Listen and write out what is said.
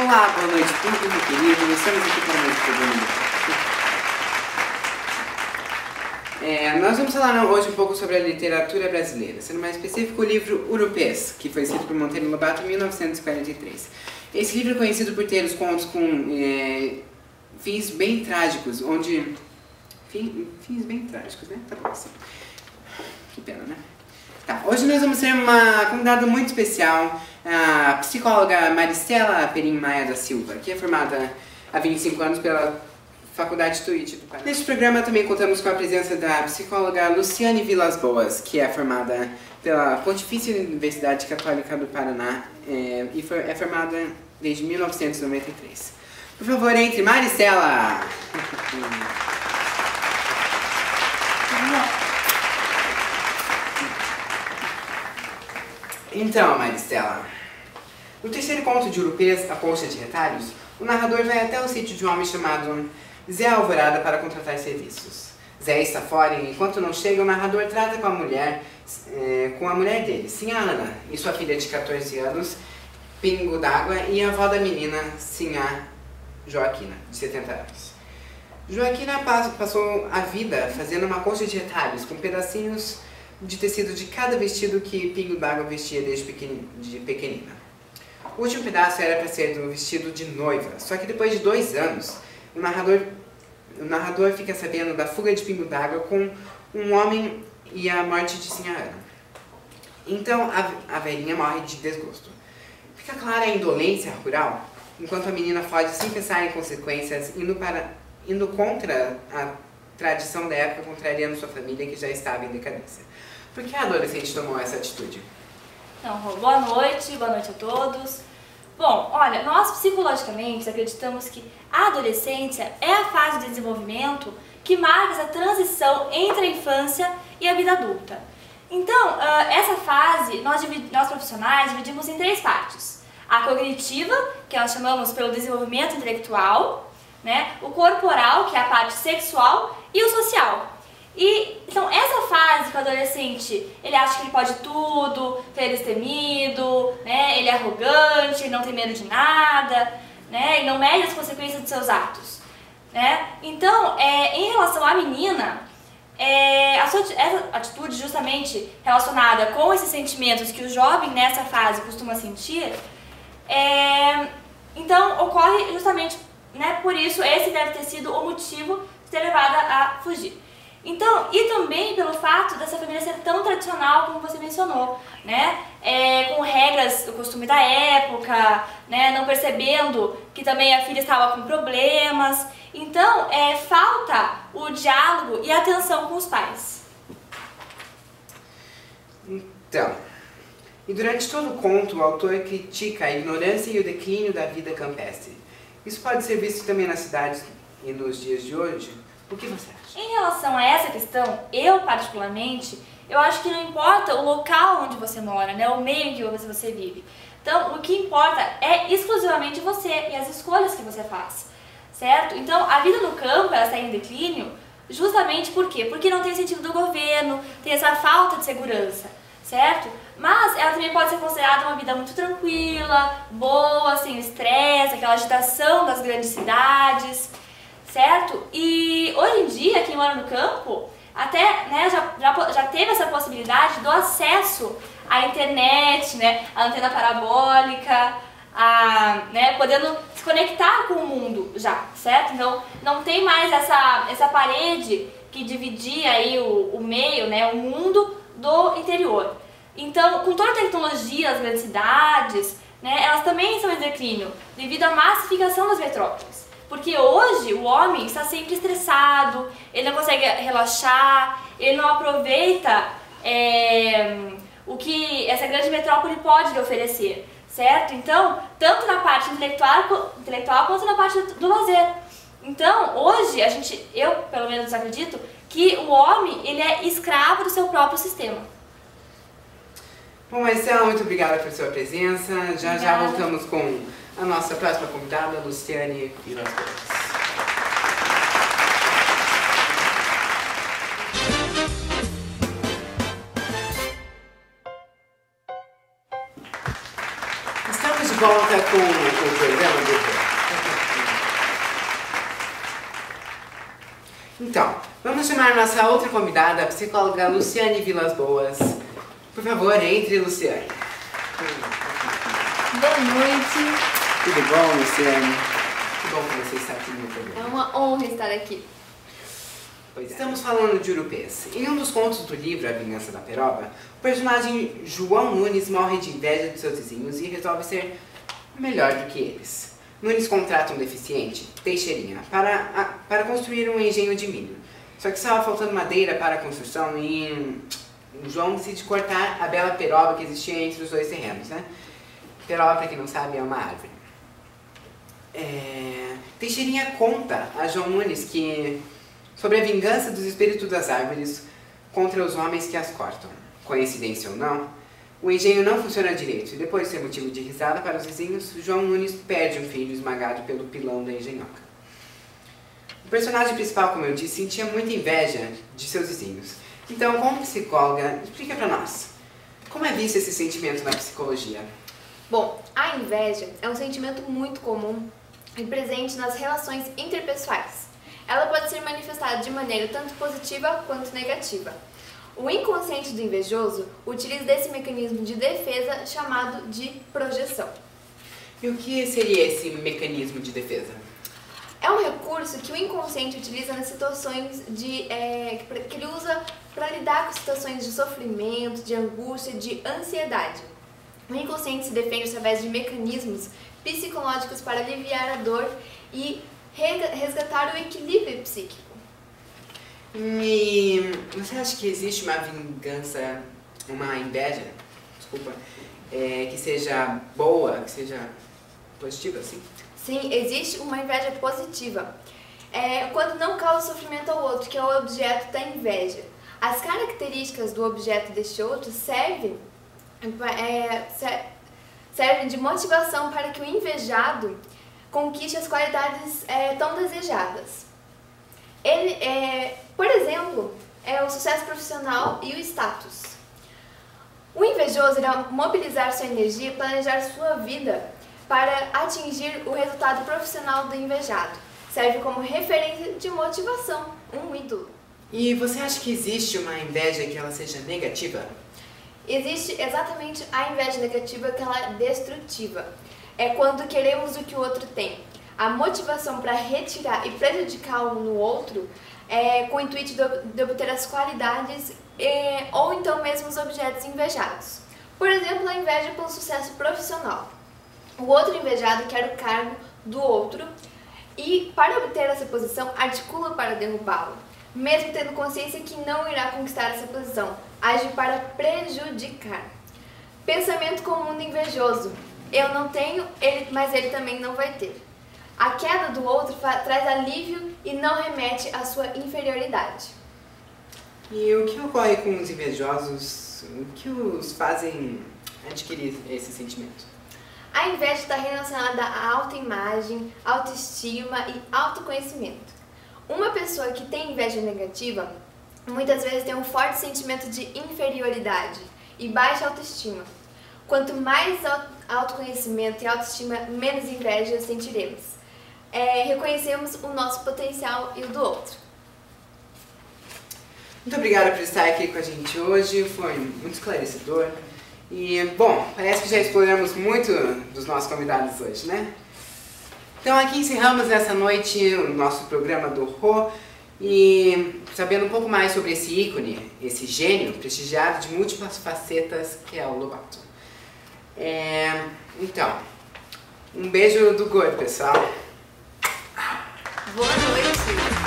Olá, boa noite, público querido. Estamos aqui para mais um programa. Nós vamos falar hoje um pouco sobre a literatura brasileira, sendo mais específico o livro Urupês, que foi escrito por Monteiro Lobato em 1943. Esse livro é conhecido por ter os contos com fins bem trágicos, onde... Fins bem trágicos, né? Tá bom assim. Que pena, né? Tá, hoje nós vamos ter uma convidada muito especial, a psicóloga Maristela Perim Maia da Silva, que é formada há 25 anos pela Faculdade Tuiuti do Paraná. Neste programa também contamos com a presença da psicóloga Luciane Vilas Boas, que é formada pela Pontifícia Universidade Católica do Paraná e é formada desde 1993. Por favor, entre, Maristela! Então, Maristela, no terceiro conto de Urupês, A Colcha de Retalhos, o narrador vai até o sítio de um homem chamado Zé Alvorada para contratar serviços. Zé está fora e, enquanto não chega, o narrador trata com a mulher dele, Sinhá Ana, e sua filha de 14 anos, Pingo d'Água, e a avó da menina, Sinhá Joaquina, de 70 anos. Joaquina passou a vida fazendo uma colcha de retalhos com pedacinhos de tecido de cada vestido que Pingo d'Água vestia desde pequenina. O último pedaço era para ser do vestido de noiva, só que depois de 2 anos, o narrador fica sabendo da fuga de Pingo d'Água com um homem e a morte de Sinhá Ana. Então a velhinha morre de desgosto. Fica clara a indolência rural, enquanto a menina foge sem pensar em consequências, indo contra a tradição da época, contrariando sua família que já estava em decadência. Por que a adolescente tomou essa atitude? Então, boa noite a todos. Bom, olha, nós psicologicamente acreditamos que a adolescência é a fase de desenvolvimento que marca essa transição entre a infância e a vida adulta. Então, essa fase, nós profissionais dividimos em 3 partes. A cognitiva, que nós chamamos pelo desenvolvimento intelectual, né? O corporal, que é a parte sexual, e o social. Então, essa fase que o adolescente, ele acha que ele pode tudo, que ele é destemido, né? Ele é arrogante, ele não tem medo de nada, né? Ele não mede as consequências dos seus atos, né? Então, em relação à menina, essa atitude justamente relacionada com esses sentimentos que o jovem nessa fase costuma sentir, então ocorre justamente, né, por isso esse deve ter sido o motivo de ter levado a fugir. Então, e também pelo fato dessa família ser tão tradicional como você mencionou, né? Com regras, o costume da época, né? Não percebendo que também a filha estava com problemas. Então, falta o diálogo e a atenção com os pais. Então, e durante todo o conto, o autor critica a ignorância e o declínio da vida campestre. Isso pode ser visto também nas cidades e nos dias de hoje? O que você acha? Em relação a essa questão, eu particularmente, eu acho que não importa o local onde você mora, né, o meio em que você vive. Então, o que importa é exclusivamente você e as escolhas que você faz, certo? Então, a vida no campo, ela está em declínio justamente por quê? Porque não tem incentivo do governo, tem essa falta de segurança, certo? Mas ela também pode ser considerada uma vida muito tranquila, boa, sem estresse, aquela agitação das grandes cidades, certo? E hoje em dia, quem mora no campo, até, né, já teve essa possibilidade do acesso à internet, né, à antena parabólica, né, podendo se conectar com o mundo já, certo? Então, não tem mais essa parede que dividia aí o meio, né, o mundo do interior. Então, com toda a tecnologia, as grandes cidades, né, elas também estão em declínio devido à massificação das metrópoles. Porque hoje o homem está sempre estressado, ele não consegue relaxar, ele não aproveita o que essa grande metrópole pode lhe oferecer, certo? Então, tanto na parte intelectual quanto na parte do lazer. Então, hoje, eu pelo menos acredito que o homem ele é escravo do seu próprio sistema. Bom, Marcela, muito obrigada por sua presença. Já voltamos com a nossa próxima convidada, Luciane Vilas Boas. volta com o programa do... Então, vamos chamar nossa outra convidada, a psicóloga Luciane Vilas Boas. Por favor, entre, Luciane. Boa noite. Tudo bom, Luciane? Que bom que você está aqui no programa. É uma honra estar aqui. Pois é. Estamos falando de Urupês. Em um dos contos do livro A Vingança da Peroba, o personagem João Nunes morre de inveja de seus vizinhos e resolve ser melhor do que eles. Nunes contrata um deficiente, Teixeirinha, para construir um engenho de milho. Só que estava faltando madeira para a construção e o João decide cortar a bela peroba que existia entre os dois terrenos, né? Peroba, para quem não sabe, é uma árvore. Teixeirinha conta a João Nunes sobre a vingança dos espíritos das árvores contra os homens que as cortam. Coincidência ou não, o engenho não funciona direito e depois de ser motivo de risada para os vizinhos, João Nunes perde um filho esmagado pelo pilão da engenhoca. O personagem principal, como eu disse, sentia muita inveja de seus vizinhos. Então, como psicóloga, explica para nós, como é visto esse sentimento na psicologia? Bom, a inveja é um sentimento muito comum e presente nas relações interpessoais. Ela pode ser manifestada de maneira tanto positiva quanto negativa. O inconsciente do invejoso utiliza desse mecanismo de defesa chamado de projeção. E o que seria esse mecanismo de defesa? É um recurso que o inconsciente utiliza nas situações que ele usa para lidar com situações de sofrimento, de angústia, de ansiedade. O inconsciente se defende através de mecanismos psicológicos para aliviar a dor e resgatar o equilíbrio psíquico. E você acha que existe uma vingança, uma inveja, que seja boa, que seja positiva, assim? Sim, existe uma inveja positiva. Quando não causa sofrimento ao outro, que é o objeto da inveja. As características do objeto deste outro servem de motivação para que o invejado conquiste as qualidades tão desejadas. Por exemplo, o sucesso profissional e o status. O invejoso irá mobilizar sua energia e planejar sua vida para atingir o resultado profissional do invejado. Serve como referência de motivação, um ídolo. E você acha que existe uma inveja que ela seja negativa? Existe exatamente a inveja negativa, que ela é destrutiva. É quando queremos o que o outro tem. A motivação para retirar e prejudicar um no outro com o intuito de obter as qualidades ou então mesmo os objetos invejados. Por exemplo, a inveja pelo sucesso profissional. O outro invejado quer o cargo do outro e, para obter essa posição, articula para derrubá-lo, mesmo tendo consciência que não irá conquistar essa posição, age para prejudicar. Pensamento comum do invejoso: eu não tenho, mas ele também não vai ter. A queda do outro traz alívio e não remete à sua inferioridade. E o que ocorre com os invejosos? O que os fazem adquirir esse sentimento? A inveja está relacionada à autoimagem, autoestima e autoconhecimento. Uma pessoa que tem inveja negativa, muitas vezes tem um forte sentimento de inferioridade e baixa autoestima. Quanto mais autoconhecimento e autoestima, menos inveja sentiremos. Reconhecemos o nosso potencial e o do outro. Muito obrigada por estar aqui com a gente hoje, foi muito esclarecedor. E, bom, parece que já exploramos muito dos nossos convidados hoje, né? Então aqui encerramos nessa noite o nosso programa do Rô, e sabendo um pouco mais sobre esse ícone, esse gênio prestigiado de múltiplas facetas que é o Lobato. Então, um beijo do gordo, pessoal. Boa noite!